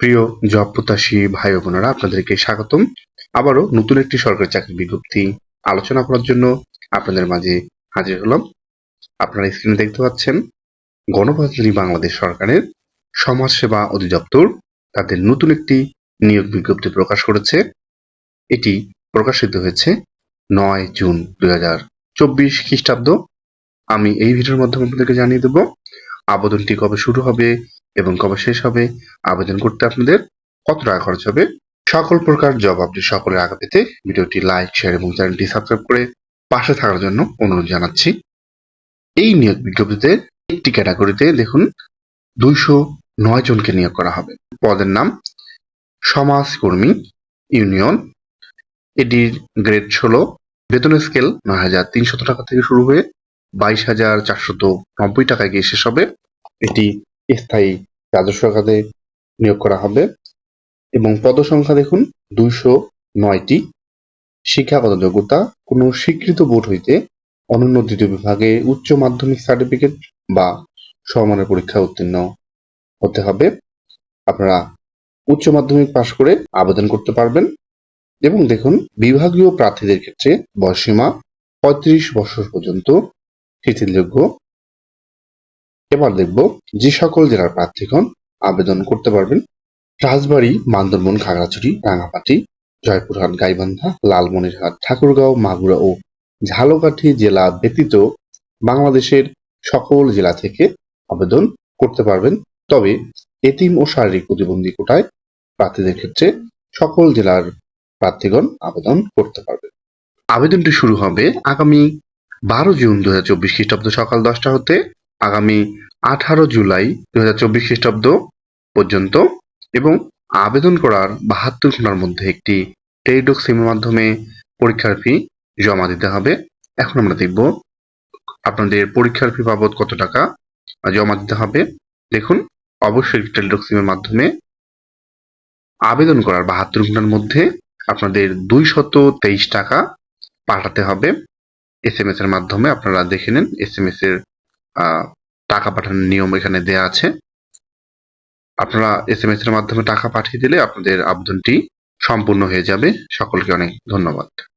প্রিয় জব প্রত্যাশী ভাই ও বোনেরা, আপনাদেরকে স্বাগতম। আবারও নতুন একটি সরকারি চাকরির বিজ্ঞপ্তি আলোচনা করার জন্য আপনাদের মাঝে হাজির হলাম। আপনারা স্ক্রিনে দেখতে পাচ্ছেন, গণপ্রজাতন্ত্রী বাংলাদেশ সরকারের সমাজসেবা অধিদপ্তর তাদের নতুন একটি নিয়োগ বিজ্ঞপ্তি প্রকাশ করেছে। এটি প্রকাশিত হয়েছে 9 জুন 2024 খ্রিস্টাব্দ। আমি এই ভিডিওর মাধ্যমে আপনাদেরকে জানিয়ে দেব আবেদনটি কবে শুরু হবে এবং কবে শেষ হবে, আবেদন করতে আপনাদের কত টাকা খরচ হবে। সকল প্রকার জব আপডেট সকলের আগে পেতে ভিডিওটি লাইক, শেয়ার এবং চ্যানেলটি সাবস্ক্রাইব করে পাশে থাকার জন্য অনুরোধ জানাচ্ছি। এই নিয়োগ বিজ্ঞপ্তিতে একটি ক্যাটাগরিতে দেখুন 209 জনকে নিয়োগ করা হবে। পদের নাম সমাজকর্মী ইউনিয়ন। এটির গ্রেড 16, বেতন স্কেল 9,300 টাকা থেকে শুরু হয়ে 22,490 টাকায় গিয়ে শেষ হবে। এটি স্থায়ী রাজস্ব খাতে নিয়োগ করা হবে এবং পদসংখ্যা দেখুন 209টি। শিক্ষাগত যোগ্যতা কোনো স্বীকৃত বোর্ড হইতে অনন্য দ্বিতীয় বিভাগে উচ্চ মাধ্যমিক সার্টিফিকেট বা সমমানের পরীক্ষায় উত্তীর্ণ হতে হবে। আপনারা উচ্চ মাধ্যমিক পাশ করে আবেদন করতে পারবেন। এবং দেখুন, বিভাগীয় প্রার্থীদের ক্ষেত্রে বয়সসীমা 35 বছর পর্যন্ত শিথিলযোগ্য। এবার দেখব যে সকল জেলার প্রার্থীগণ আবেদন করতে পারবেন। রাজবাড়ী, বান্দরবন, খাগড়াছড়ি, রাঙ্গামাটি, জয়পুরহাট, গাইবান্ধা, লালমনিরহাট, ঠাকুরগাঁও, মাগুরা ও ঝালকাঠি জেলা ব্যতীত বাংলাদেশের সকল জেলা থেকে আবেদন করতে পারবেন। তবে এতিম ও শারীরিক প্রতিবন্ধী কোটায় প্রার্থীদের ক্ষেত্রে সকল জেলার প্রার্থীগণ আবেদন করতে পারবেন। আবেদনটি শুরু হবে আগামী 12 জুন 2024 খ্রিস্টাব্দ সকাল 10টা হতে আগামী 18 জুলাই 2024 খ্রিস্টাব্দ পর্যন্ত এবং আবেদন করার 72 ঘন্টার মধ্যে একটি টেলিটক সিমের মাধ্যমে পরীক্ষার ফি জমা দিতে হবে। এখন আমরা দেখব আপনাদের পরীক্ষার ফি বাবদ কত টাকা জমা দিতে হবে। দেখুন, অবশ্যই টেলিটক সিমের মাধ্যমে আবেদন করার 72 ঘন্টার মধ্যে আপনাদের 223 টাকা পাঠাতে হবে SMS এর মাধ্যমে। আপনারা দেখে নেন, SMS এর টাকা পাঠানোর নিয়ম এখানে দেয়া আছে। আপনারা SMS এর মাধ্যমে টাকা পাঠিয়ে দিলে আপনাদের আবেদনটি সম্পূর্ণ হয়ে যাবে। সকলকে অনেক ধন্যবাদ।